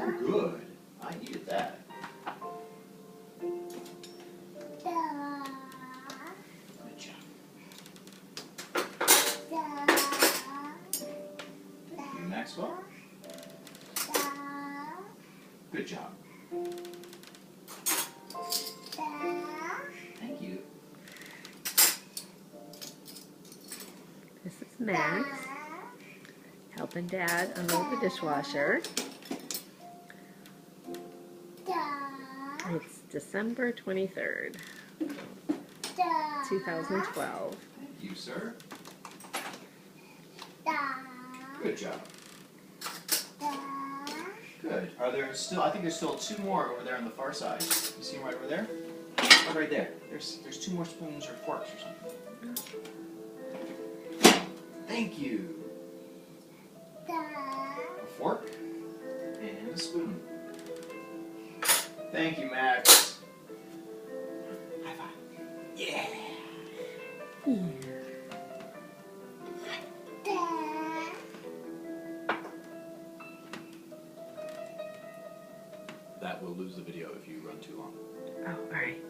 Oh, good. I needed that. Good job. Thank you, Maxwell. Good job. Thank you. This is Max helping Dad unload the dishwasher. It's December 23rd, 2012. Thank you, sir. Good job. Good. Are there still? I think there's still two more over there on the far side. You see them right over there? Oh, right there. There's two more spoons or forks or something. Thank you. A fork and a spoon. Thank you, Max. High five. Yeah. That will lose the video if you run too long. Oh, all right.